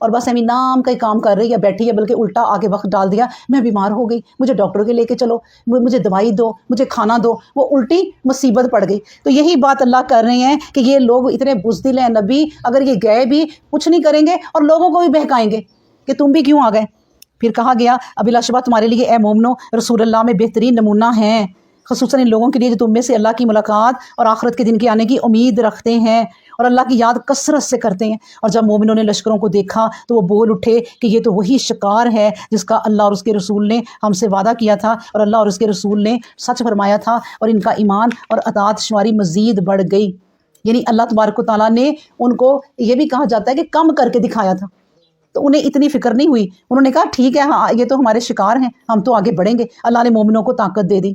اور بس امی نام کا ہی کام کر رہی ہے، بیٹھی ہے، بلکہ الٹا آگے وقت ڈال دیا، میں بیمار ہو گئی، مجھے ڈاکٹر کے لے کے چلو، مجھے دوائی دو، مجھے کھانا دو، وہ الٹی مصیبت پڑ گئی۔ تو یہی بات اللہ کر رہے ہیں کہ یہ لوگ اتنے بزدل ہیں، نبی اگر یہ گئے بھی کچھ نہیں کریں گے اور لوگوں کو بھی بہکائیں گے کہ تم بھی کیوں آ گئے۔ پھر کہا گیا اب بلا شبہ تمہارے لیے اے مومنو رسول اللہ میں بہترین نمونہ ہیں، خصوصاً ان لوگوں کے لیے جو تم میں سے اللہ کی ملاقات اور آخرت کے دن کے آنے کی امید رکھتے ہیں اور اللہ کی یاد کثرت سے کرتے ہیں۔ اور جب مومنوں نے لشکروں کو دیکھا تو وہ بول اٹھے کہ یہ تو وہی شکار ہے جس کا اللہ اور اس کے رسول نے ہم سے وعدہ کیا تھا، اور اللہ اور اس کے رسول نے سچ فرمایا تھا، اور ان کا ایمان اور اطاعت شماری مزید بڑھ گئی۔ یعنی اللہ تبارک و تعالیٰ نے ان کو یہ بھی کہا جاتا ہے کہ کم کر کے دکھایا تھا، تو انہیں اتنی فکر نہیں ہوئی، انہوں نے کہا ٹھیک ہے ہاں یہ تو ہمارے شکار ہیں، ہم تو آگے بڑھیں گے۔ اللہ نے مومنوں کو طاقت دے دی۔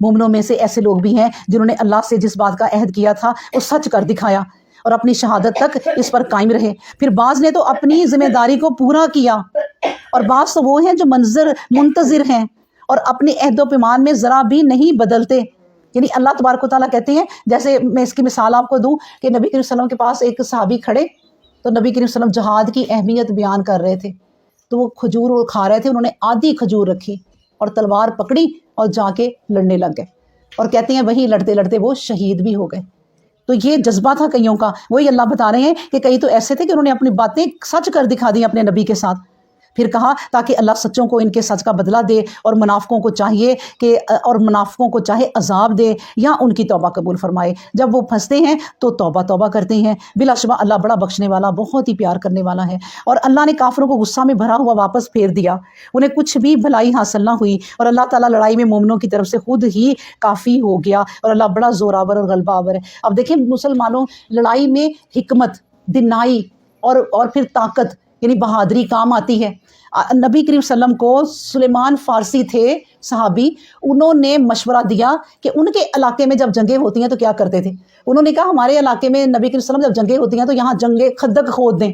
مومنوں میں سے ایسے لوگ بھی ہیں جنہوں نے اللہ سے جس بات کا عہد کیا تھا وہ سچ کر دکھایا اور اپنی شہادت تک اس پر قائم رہے۔ پھر بعض نے تو اپنی ذمہ داری کو پورا کیا، اور بعض تو وہ ہیں جو منتظر ہیں اور اپنے عہد و پیمان میں ذرا بھی نہیں بدلتے۔ یعنی اللہ تبارک و تعالیٰ کہتے ہیں، جیسے میں اس کی مثال آپ کو دوں کہ نبی کریم صلی اللہ علیہ وسلم کے پاس ایک صحابی کھڑے، تو نبی کریم صلی اللہ علیہ وسلم جہاد کی اہمیت بیان کر رہے تھے، تو وہ کھجور کھا رہے تھے، انہوں نے آدھی کھجور رکھی اور تلوار پکڑی اور جا کے لڑنے لگ گئے، اور کہتے ہیں وہیں لڑتے لڑتے وہ شہید بھی ہو گئے۔ تو یہ جذبہ تھا کئیوں کا، وہی اللہ بتا رہے ہیں کہ کئی تو ایسے تھے کہ انہوں نے اپنی باتیں سچ کر دکھا دی اپنے نبی کے ساتھ۔ پھر کہا تاکہ اللہ سچوں کو ان کے سچ کا بدلہ دے، اور منافقوں کو چاہے عذاب دے یا ان کی توبہ قبول فرمائے۔ جب وہ پھنستے ہیں تو توبہ کرتے ہیں، بلا شبہ اللہ بڑا بخشنے والا، بہت ہی پیار کرنے والا ہے۔ اور اللہ نے کافروں کو غصہ میں بھرا ہوا واپس پھیر دیا، انہیں کچھ بھی بھلائی حاصل نہ ہوئی، اور اللہ تعالیٰ لڑائی میں مومنوں کی طرف سے خود ہی کافی ہو گیا، اور اللہ بڑا زوراور اور غلبہ آور ہے۔ اب دیکھیں مسلمانوں، لڑائی میں حکمت، دنائی اور پھر طاقت یعنی بہادری کام آتی ہے۔ نبی کریم صلی اللہ علیہ وسلم کو سلیمان فارسی تھے صحابی، انہوں نے مشورہ دیا کہ ان کے علاقے میں جب جنگیں ہوتی ہیں تو کیا کرتے تھے۔ انہوں نے کہا ہمارے علاقے میں نبی کریم صلی اللہ علیہ وسلم جب جنگیں ہوتی ہیں تو یہاں خندق کھود دیں،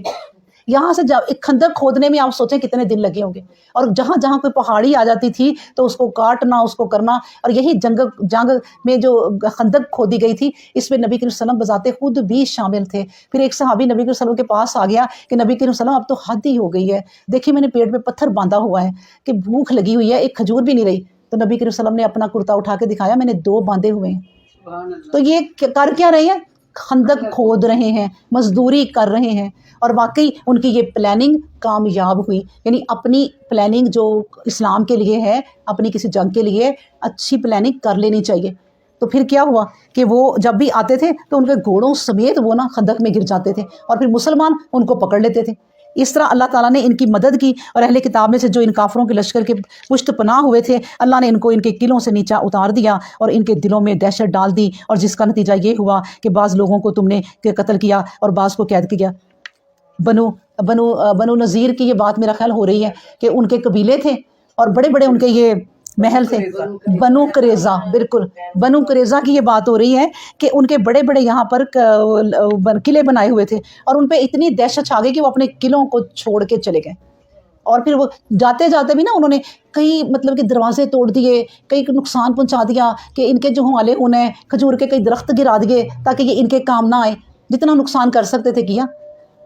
یہاں سے ایک خندق کھودنے میں آپ سوچیں کتنے دن لگے ہوں گے، اور جہاں جہاں کوئی پہاڑی آ جاتی تھی تو اس کو کاٹنا، اس کو کرنا، اور یہی جنگ میں جو خندق کھودی گئی تھی اس میں نبی کریم صلی اللہ علیہ وسلم بذات خود بھی شامل تھے۔ پھر ایک صحابی نبی کریم صلی اللہ علیہ وسلم کے پاس آ گیا کہ نبی کریم صلی اللہ علیہ وسلم اب تو حد ہی ہو گئی ہے، دیکھیں میں نے پیٹ میں پتھر باندھا ہوا ہے کہ بھوک لگی ہوئی ہے، ایک کھجور بھی نہیں رہی۔ تو نبی کریم صلی اللہ علیہ وسلم نے اپنا کرتا اٹھا کے دکھایا، میں نے 2 باندھے ہوئے ہیں۔ تو یہ کر کیا رہے ہیں؟ خندق کھود رہے ہیں، مزدوری کر رہے ہیں، اور واقعی ان کی یہ پلاننگ کامیاب ہوئی۔ یعنی اپنی پلاننگ جو اسلام کے لیے ہے، اپنی کسی جنگ کے لیے اچھی پلاننگ کر لینی چاہیے۔ تو پھر کیا ہوا کہ وہ جب بھی آتے تھے تو ان کے گھوڑوں سمیت وہ خندق میں گر جاتے تھے، اور پھر مسلمان ان کو پکڑ لیتے تھے۔ اس طرح اللہ تعالیٰ نے ان کی مدد کی، اور اہل کتاب میں سے جو ان کافروں کے لشکر کے پشت پناہ ہوئے تھے، اللہ نے ان کو ان کے قلعوں سے نیچا اتار دیا اور ان کے دلوں میں دہشت ڈال دی، اور جس کا نتیجہ یہ ہوا کہ بعض لوگوں کو تم نے قتل کیا اور بعض کو قید کیا۔ بنو نذیر کی یہ بات میرا خیال ہو رہی ہے کہ ان کے قبیلے تھے اور بڑے بڑے ان کے یہ محل تھے، بنو قریظہ، بالکل بنو قریظہ کی یہ بات ہو رہی ہے کہ ان کے بڑے بڑے یہاں پر قلعے بنائے ہوئے تھے، اور ان پہ اتنی دہشت چھا گئی کہ وہ اپنے قلعوں کو چھوڑ کے چلے گئے، اور پھر وہ جاتے جاتے بھی نا انہوں نے کئی مطلب کہ دروازے توڑ دیے، کئی نقصان پہنچا دیا کہ ان کے جو حوالے ہونے کھجور کے کئی درخت گرا دیے تاکہ یہ ان کے کام نہ آئے، جتنا نقصان کر سکتے تھے کیا۔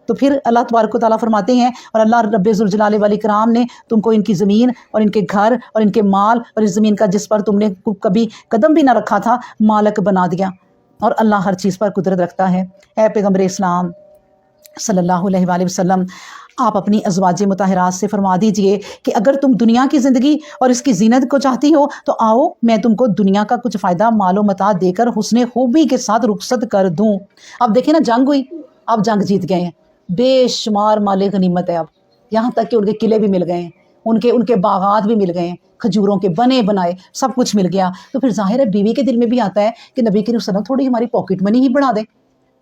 تو پھر اللہ تبارک و تعالیٰ فرماتے ہیں، اور اللہ رب ذوالجلال والاکرام نے تم کو ان کی زمین اور ان کے گھر اور ان کے مال اور اس زمین کا جس پر تم نے کبھی قدم بھی نہ رکھا تھا مالک بنا دیا، اور اللہ ہر چیز پر قدرت رکھتا ہے۔ اے پیغمبر اسلام صلی اللہ علیہ وآلہ وسلم، آپ اپنی ازواج مطہرات سے فرما دیجئے کہ اگر تم دنیا کی زندگی اور اس کی زینت کو چاہتی ہو تو آؤ میں تم کو دنیا کا کچھ فائدہ مال و متاع دے کر حسن خوبی کے ساتھ رخصت کر دوں۔ اب دیکھیں نا، جنگ ہوئی، اب جنگ جیت گئے ہیں، بے شمار مال غنیمت ہے، اب یہاں تک کہ ان کے قلعے بھی مل گئے ہیں، ان کے باغات بھی مل گئے ہیں، کھجوروں کے بنے بنائے سب کچھ مل گیا۔ تو پھر ظاہر ہے بیوی کے دل میں بھی آتا ہے کہ نبی کریم صلی اللہ علیہ وسلم تھوڑی ہماری پاکٹ منی ہی بڑھا دیں،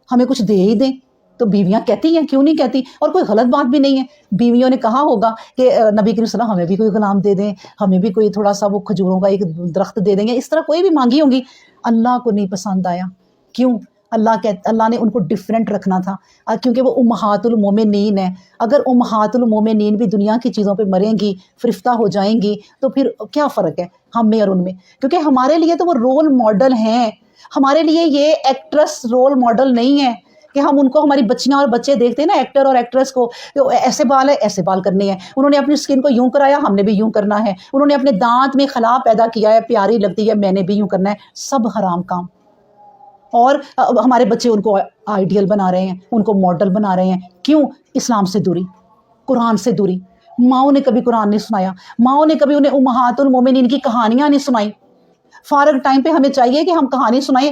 ہمیں کچھ دے ہی دیں۔ تو بیویاں کہتی ہیں، کیوں نہیں کہتی، اور کوئی غلط بات بھی نہیں ہے۔ بیویوں نے کہا ہوگا کہ نبی کریم صلی اللہ علیہ وسلم ہمیں بھی کوئی غلام دے دیں، ہمیں بھی کوئی تھوڑا سا وہ کھجوروں کا ایک درخت دے دیں گے، اس طرح کوئی بھی مانگی ہوں گی۔ اللہ کو نہیں پسند آیا، کیوں؟ اللہ نے ان کو ڈیفرنٹ رکھنا تھا، کیونکہ وہ امہات المومنین ہیں۔ اگر امہات المومنین بھی دنیا کی چیزوں پہ مریں گی، فرفتہ ہو جائیں گی، تو پھر کیا فرق ہے ہم میں اور ان میں؟ کیونکہ ہمارے لیے تو وہ رول ماڈل ہیں، ہمارے لیے یہ ایکٹریس رول ماڈل نہیں ہے کہ ہم ان کو ہماری بچیاں اور بچے دیکھتے ہیں نا ایکٹر اور ایکٹریس کو، ایسے بال ہے ایسے بال کرنے ہیں، انہوں نے اپنی اسکن کو یوں کرایا ہم نے بھی یوں کرنا ہے، انہوں نے اپنے دانت میں خلا پیدا کیا ہے پیاری لگتی ہے میں نے بھی یوں کرنا ہے، سب حرام کام۔ اور ہمارے بچے ان کو آئیڈیل بنا رہے ہیں، ان کو ماڈل بنا رہے ہیں، کیوں؟ اسلام سے دوری، قرآن سے دوری۔ ماؤں نے کبھی قرآن نہیں سنایا، ماؤں نے کبھی انہیں امہات المومنین کی کہانیاں نہیں سنائی۔ فارغ ٹائم پہ ہمیں چاہیے کہ ہم کہانی سنائیں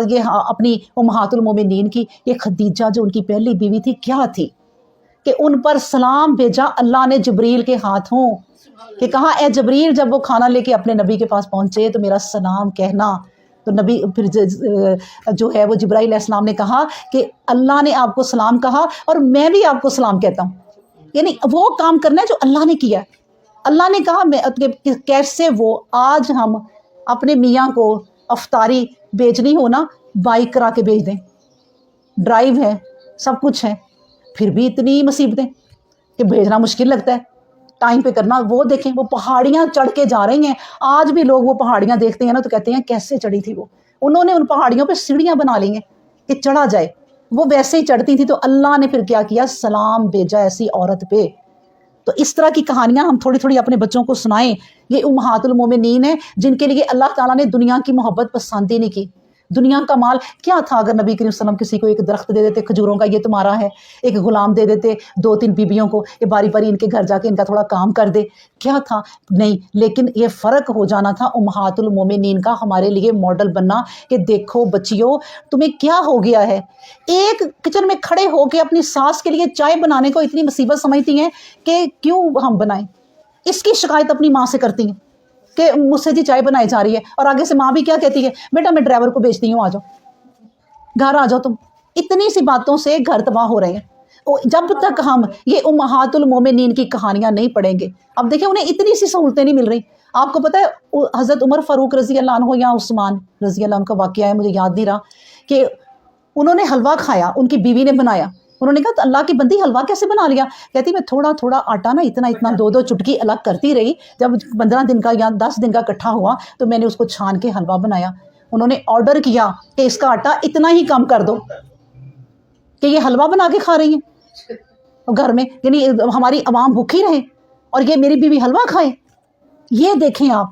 یہ اپنی امہات المومنین کی۔ یہ خدیجہ جو ان کی پہلی بیوی تھی کیا تھی کہ ان پر سلام بھیجا اللہ نے جبریل کے ہاتھوں، کہ کہا اے جبریل جب وہ کھانا لے کے اپنے نبی کے پاس پہنچے تو میرا سلام کہنا۔ تو نبی پھر جو ہے وہ جبرائیل علیہ السلام نے کہا کہ اللہ نے آپ کو سلام کہا اور میں بھی آپ کو سلام کہتا ہوں، یعنی وہ کام کرنا ہے جو اللہ نے کیا۔ اللہ نے کہا کیسے وہ آج ہم اپنے میاں کو افطاری بیچنی ہو نا بائک کرا کے بیچ دیں، ڈرائیو ہے سب کچھ ہے، پھر بھی اتنی مصیبتیں کہ بھیجنا مشکل لگتا ہے، ٹائم پہ کرنا۔ وہ دیکھیں وہ پہاڑیاں چڑھ کے جا رہی ہیں، آج بھی لوگ وہ پہاڑیاں دیکھتے ہیں نا تو کہتے ہیں کیسے چڑھی تھی وہ، انہوں نے ان پہاڑیوں پہ سیڑھیاں بنا لی ہیں کہ چڑھا جائے، وہ ویسے ہی چڑھتی تھی تو اللہ نے پھر کیا کیا؟ سلام بھیجا ایسی عورت پہ۔ تو اس طرح کی کہانیاں ہم تھوڑی تھوڑی اپنے بچوں کو سنائیں۔ یہ امہات المومنین ہیں جن کے لیے اللہ تعالیٰ نے دنیا کی محبت پسند ہی نہیں کی۔ دنیا کا مال کیا تھا اگر نبی کریم صلی اللہ علیہ وسلم کسی کو ایک درخت دے دیتے کھجوروں کا، یہ تمہارا ہے، ایک غلام دے دیتے 2-3 بیبیوں کو، یہ باری باری ان کے گھر جا کے ان کا تھوڑا کام کر دے، کیا تھا؟ نہیں، لیکن یہ فرق ہو جانا تھا امہات المومنین کا ہمارے لیے ماڈل بننا کہ دیکھو بچیوں تمہیں کیا ہو گیا ہے، ایک کچن میں کھڑے ہو کے اپنی ساس کے لیے چائے بنانے کو اتنی مصیبت سمجھتی ہیں کہ کیوں ہم بنائیں، اس کی شکایت اپنی ماں سے کرتی ہیں کہ مجھ سے جی چائے بنائی جا رہی ہے، اور آگے سے ماں بھی کیا کہتی ہے؟ بیٹا میں ڈرائیور کو بھیجتی ہوں، آ جاؤ گھر آ جاؤ تم۔ اتنی سی باتوں سے گھر تباہ ہو رہے ہیں۔ جب تک ہم یہ امہات المومنین کی کہانیاں نہیں پڑھیں گے، اب دیکھیں انہیں اتنی سی سہولتیں نہیں مل رہی۔ آپ کو پتہ ہے حضرت عمر فاروق رضی اللہ عنہ یا عثمان رضی اللہ عنہ کا واقعہ ہے، مجھے یاد نہیں رہا، کہ انہوں نے حلوہ کھایا، ان کی بیوی نے بنایا، انہوں نے کہا تو اللہ کی بندی حلوہ کیسے بنا لیا؟ کہتی میں تھوڑا تھوڑا آٹا نا اتنا 2 چٹکی الگ کرتی رہی، جب 15 دن کا یا 10 دن کا اکٹھا ہوا تو میں نے اس کو چھان کے حلوہ بنایا۔ انہوں نے آرڈر کیا کہ اس کا آٹا اتنا ہی کم کر دو، کہ یہ حلوہ بنا کے کھا رہی ہیں گھر میں، یعنی ہماری عوام بھوکھی رہے اور یہ میری بیوی حلوہ کھائے۔ یہ دیکھیں آپ،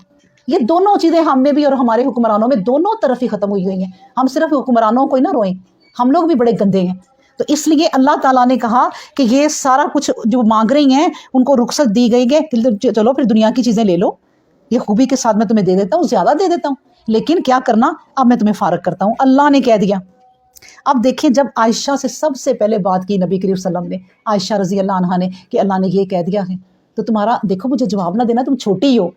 یہ دونوں چیزیں ہم میں بھی اور ہمارے حکمرانوں میں دونوں طرف ہی ختم ہوئی ہیں۔ ہم صرف حکمرانوں کو ہی نہ روئیں، ہم لوگ بھی بڑے گندے ہیں۔ تو اس لیے اللہ تعالیٰ نے کہا کہ یہ سارا کچھ جو مانگ رہی ہیں ان کو رخصت دی گئی ہے، چلو پھر دنیا کی چیزیں لے لو، یہ خوبی کے ساتھ میں تمہیں دے دیتا ہوں، زیادہ دے دیتا ہوں، لیکن کیا کرنا اب میں تمہیں فارغ کرتا ہوں، اللہ نے کہہ دیا۔ اب دیکھیں جب عائشہ سے سب سے پہلے بات کی نبی کریم صلی اللہ علیہ وسلم نے، عائشہ رضی اللہ عنہا نے، کہ اللہ نے یہ کہہ دیا ہے تو تمہارا دیکھو مجھے جواب نہ دینا، تم چھوٹی ہو،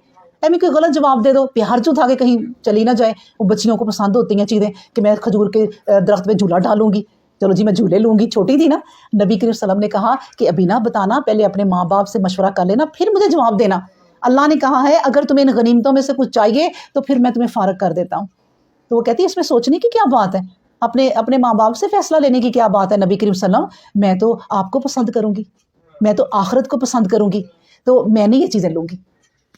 میں کوئی غلط جواب دے دو، پیار جو تھا کہ کہیں چلی نہ جائے، وہ بچیوں کو پسند ہوتی ہیں چیزیں کہ میں کھجور کے درخت پہ جھولا ڈالوں گی، چلو جی میں جھولے لوں گی، چھوٹی تھی نا۔ نبی کریم صلی اللہ علیہ وسلم نے کہا کہ ابھی نہ بتانا، پہلے اپنے ماں باپ سے مشورہ کر لینا پھر مجھے جواب دینا۔ اللہ نے کہا ہے اگر تمہیں ان غنیمتوں میں سے کچھ چاہیے تو پھر میں تمہیں فارغ کر دیتا ہوں۔ تو وہ کہتی ہے اس میں سوچنے کی کیا بات ہے، اپنے ماں باپ سے فیصلہ لینے کی کیا بات ہے نبی کریم صلی اللہ علیہ وسلم، میں تو آپ کو پسند کروں گی، میں تو آخرت کو پسند کروں گی، تو میں نہیں یہ چیزیں لوں گی۔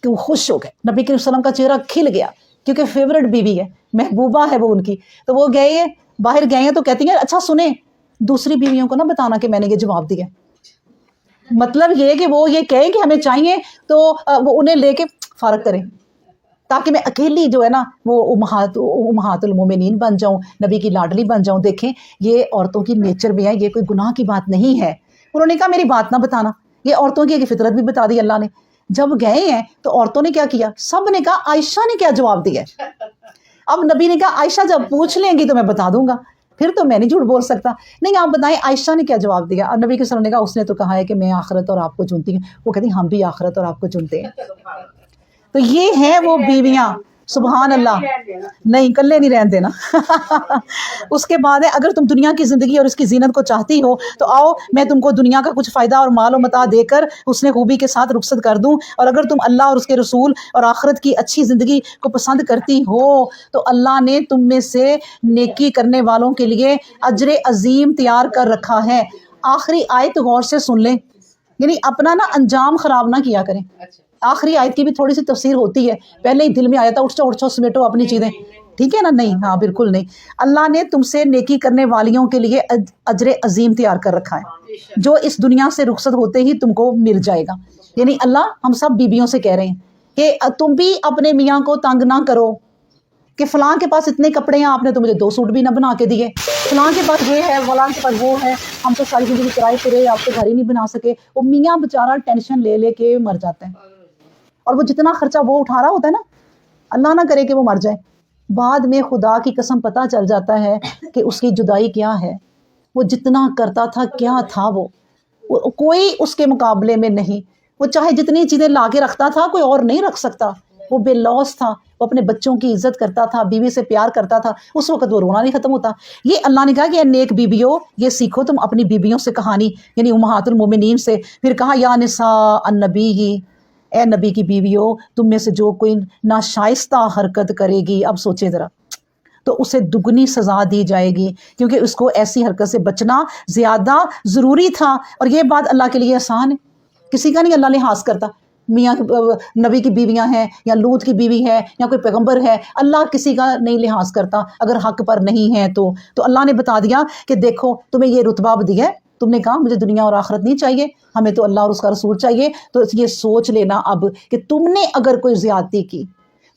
کہ وہ خوش ہو گئے، نبی کریم صلی اللہ علیہ وسلم کا چہرہ کھل گیا کیونکہ فیورٹ بیوی ہے، محبوبہ ہے وہ ان کی۔ تو وہ گئے باہر گئے ہیں تو کہتی ہیں اچھا سنیں دوسری بیویوں کو نہ بتانا کہ میں نے یہ جواب دیا، مطلب یہ کہ وہ یہ کہیں کہ ہمیں چاہیے تو وہ انہیں لے کے فارغ کریں تاکہ میں اکیلی جو ہے نا وہ امہات المومنین بن جاؤں، نبی کی لاڈلی بن جاؤں۔ دیکھیں یہ عورتوں کی نیچر میں ہے، یہ کوئی گناہ کی بات نہیں ہے۔ انہوں نے کہا میری بات نہ بتانا، یہ عورتوں کی ایک فطرت بھی بتا دی اللہ نے۔ جب گئے ہیں تو عورتوں نے کیا کیا؟ سب نے کہا عائشہ نے کیا جواب دیا۔ اب نبی نے کہا عائشہ جب پوچھ لیں گی تو میں بتا دوں گا، پھر تو میں نہیں جھوٹ بول سکتا، نہیں آپ بتائیں عائشہ نے کیا جواب دیا۔ اور نبی کے صلی اللہ علیہ وسلم نے کہا اس نے تو کہا ہے کہ میں آخرت اور آپ کو چنتی ہوں، وہ کہتی ہم بھی آخرت اور آپ کو چنتے ہیں۔ تو یہ ہیں وہ بیویاں، سبحان اللہ، نہیں کلے نہیں رہن دینا۔ اس کے بعد ہے اگر تم دنیا کی زندگی اور اس کی زینت کو چاہتی ہو تو آؤ میں تم کو دنیا کا کچھ فائدہ اور مال و متاع دے کر اس نے خوبی کے ساتھ رخصت کر دوں، اور اگر تم اللہ اور اس کے رسول اور آخرت کی اچھی زندگی کو پسند کرتی ہو تو اللہ نے تم میں سے نیکی کرنے والوں کے لیے اجر عظیم تیار کر رکھا ہے۔ آخری آیت غور سے سن لیں، یعنی اپنا نا انجام خراب نہ کیا کریں، آخری آیت کی بھی تھوڑی سی تفسیر ہوتی ہے، پہلے ہی دل میں آیا تھا اٹھ جاؤ سمیٹو اپنی چیزیں، ٹھیک ہے نا؟ نہیں، ہاں بالکل نہیں. اللہ نے تم سے نیکی کرنے والیوں کے لیے اجر عظیم تیار کر رکھا ہے، جو اس دنیا سے رخصت ہوتے ہی تم کو مل جائے گا. یعنی اللہ ہم سب بیویوں سے کہہ رہے ہیں کہ تم بھی اپنے میاں کو تنگ نہ کرو کہ فلاں کے پاس اتنے کپڑے ہیں، آپ نے تو مجھے 2 سوٹ بھی نہ بنا کے دیے، فلاں کے پاس یہ ہے، فلاں کے پاس وہ ہے، ہم تو ساری زندگی کرائے پھرے، آپ تو گھر ہی نہیں بنا سکے. وہ میاں بیچارہ ٹینشن لے لے کے مر جاتا ہے، اور وہ جتنا خرچہ وہ اٹھا رہا ہوتا ہے نا، اللہ نہ کرے کہ وہ مر جائے، بعد میں خدا کی قسم پتہ چل جاتا ہے کہ اس کی جدائی کیا ہے. وہ جتنا کرتا تھا کیا تھا، وہ کوئی اس کے مقابلے میں نہیں. وہ چاہے جتنی چیزیں لا کے رکھتا تھا کوئی اور نہیں رکھ سکتا. وہ بے لوث تھا، وہ اپنے بچوں کی عزت کرتا تھا، بیوی سے پیار کرتا تھا، اس وقت وہ رونا نہیں ختم ہوتا. یہ اللہ نے کہا کہ اے نیک بیویوں، یہ سیکھو تم اپنی بیویوں سے کہانی، یعنی امہات المومنین سے. پھر کہا یا نساء النبی، اے نبی کی بیویوں، تم میں سے جو کوئی ناشائستہ حرکت کرے گی، اب سوچے ذرا، تو اسے دگنی سزا دی جائے گی، کیونکہ اس کو ایسی حرکت سے بچنا زیادہ ضروری تھا. اور یہ بات اللہ کے لیے آسان ہے، کسی کا نہیں اللہ لحاظ کرتا. میاں نبی کی بیویاں ہیں یا لوط کی بیوی ہے یا کوئی پیغمبر ہے، اللہ کسی کا نہیں لحاظ کرتا اگر حق پر نہیں ہے تو اللہ نے بتا دیا کہ دیکھو تمہیں یہ رتبہ اب دیا ہے، تم نے کہا مجھے دنیا اور آخرت نہیں چاہیے، ہمیں تو اللہ اور اس کا رسول چاہیے. تو یہ سوچ لینا اب کہ تم نے اگر کوئی زیادتی کی،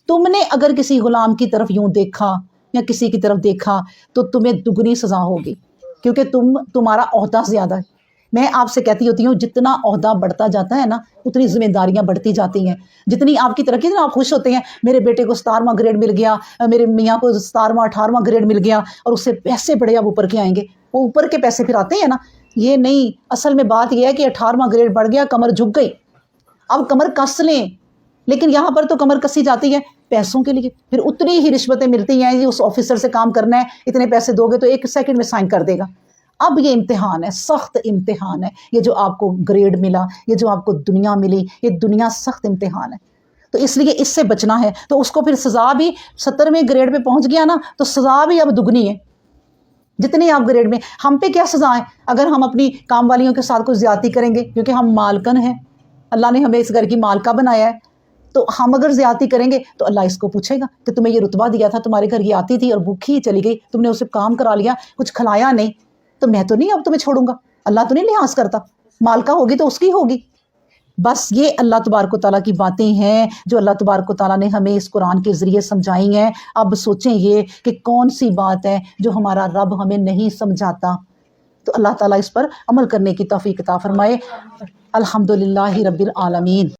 تم نے اگر کسی غلام کی طرف یوں دیکھا یا کسی کی طرف دیکھا، تو تمہیں دگنی سزا ہوگی، کیونکہ تمہارا عہدہ زیادہ ہے. میں آپ سے کہتی ہوتی ہوں جتنا عہدہ بڑھتا جاتا ہے نا، اتنی ذمہ داریاں بڑھتی جاتی ہیں. جتنی آپ کی ترقی نا، آپ خوش ہوتے ہیں میرے بیٹے کو 17واں گریڈ مل گیا، میرے میاں کو 17واں 18واں گریڈ مل گیا، اور اس سے پیسے بڑے اب اوپر کے آئیں گے. وہ اوپر کے پیسے پھر آتے ہیں نا. یہ نہیں، اصل میں بات یہ ہے کہ 18واں گریڈ بڑھ گیا، کمر جھک گئی، اب کمر کس لیں. لیکن یہاں پر تو کمر کسی جاتی ہے پیسوں کے لیے، پھر اتنی ہی رشوتیں ملتی ہیں. اس آفیسر سے کام کرنا ہے، اتنے پیسے دو گے تو 1 سیکنڈ میں سائن کر دے گا. اب یہ امتحان ہے، سخت امتحان ہے. یہ جو آپ کو گریڈ ملا، یہ جو آپ کو دنیا ملی، یہ دنیا سخت امتحان ہے. تو اس لیے اس سے بچنا ہے. تو اس کو پھر سزا بھی 70ویں گریڈ پہ پہنچ گیا نا، تو سزا بھی اب دگنی ہے جتنی آپ گریڈ میں. ہم پہ کیا سزا ہے اگر ہم اپنی کام والیوں کے ساتھ کوئی زیادتی کریں گے، کیونکہ ہم مالکن ہیں، اللہ نے ہمیں اس گھر کی مالکہ بنایا ہے. تو ہم اگر زیادتی کریں گے تو اللہ اس کو پوچھے گا کہ تمہیں یہ رتبہ دیا تھا، تمہارے گھر یہ آتی تھی اور بھوکھی ہی چلی گئی، تم نے اسے کام کرا لیا، کچھ کھلایا نہیں، تو میں تو نہیں اب تمہیں چھوڑوں گا. اللہ تو نہیں لحاظ کرتا، مالکہ ہوگی تو اس کی ہوگی. بس یہ اللہ تبارک و تعالیٰ کی باتیں ہیں جو اللہ تبارک و تعالیٰ نے ہمیں اس قرآن کے ذریعے سمجھائی ہیں. اب سوچیں یہ کہ کون سی بات ہے جو ہمارا رب ہمیں نہیں سمجھاتا. تو اللہ تعالیٰ اس پر عمل کرنے کی توفیق عطا فرمائے. الحمدللہ رب العالمین.